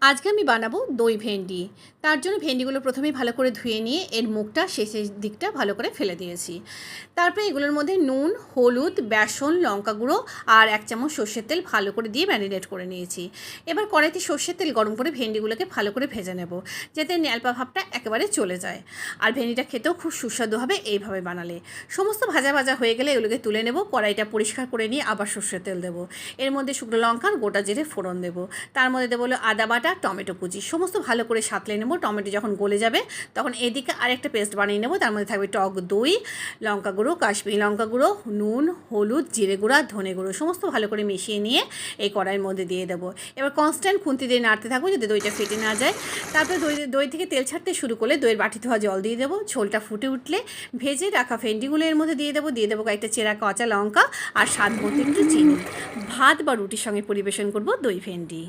আজকে আমি বানাবো দই ভেন্ডি। তার জন্য ভেন্ডিগুলো প্রথমেই ভালো করে ধুয়ে নিয়ে এর মুখটা শেষের দিকটা ভালো করে ফেলে দিয়েছি। তারপরে এগুলোর মধ্যে নুন, হলুদ, বেসন, লঙ্কা গুঁড়ো আর 1 চামচ সর্ষের তেল ভালো করে দিয়ে ম্যারিনেট করে নিয়েছি। এবার কড়াইতে সর্ষের তেল গরম করে ভেন্ডিগুলোকে ভালো করে ভেজে নেব, যাতে ন্যালপা ভাবটা একেবারে চলে যায়। আর ভেন্ডিটা খেতেও খুব সুস্বাদু হবে এইভাবে বানালে। সমস্ত ভাজা ভাজা হয়ে গেলে এগুলোকে তুলে নেব। কড়াইটা পরিষ্কার করে নিয়ে আবার সর্ষের তেল দেবো। এর মধ্যে শুকনো লঙ্কা আর গোটা জিরে ফোড়ন দেবো। তার মধ্যে দেবো আদা বাটা, টমেটো কুচি, সমস্ত ভালো করে সাঁতলে নেব। টমেটো যখন গলে যাবে তখন এদিকে আরেকটা পেস্ট বানিয়ে নেব। তার মধ্যে থাকবে টক দই, লঙ্কা গুঁড়ো, কাশ্মীরি লঙ্কা গুঁড়ো, নুন, হলুদ, জিরে গুঁড়া, ধনে গুঁড়ো, সমস্ত ভালো করে মিশিয়ে নিয়ে এই কড়াইয়ের মধ্যে দিয়ে দেবো। এবার কনস্ট্যান্ট খুন্তি দিয়ে নাড়তে থাকবো যাতে দইটা ফেটে না যায়। তারপরে দই থেকে তেল ছাড়তে শুরু করলে দইয়ের বাটি ধোয়া জল দিয়ে দেবো। ঝোলটা ফুটে উঠলে ভেজে রাখা ভেন্ডিগুলো এর মধ্যে দিয়ে দেবো কয়েকটা চেরা কাঁচা লঙ্কা আর স্বাদ মতো একটু চিনি। ভাত বা রুটির সঙ্গে পরিবেশন করব দই ভেন্ডি।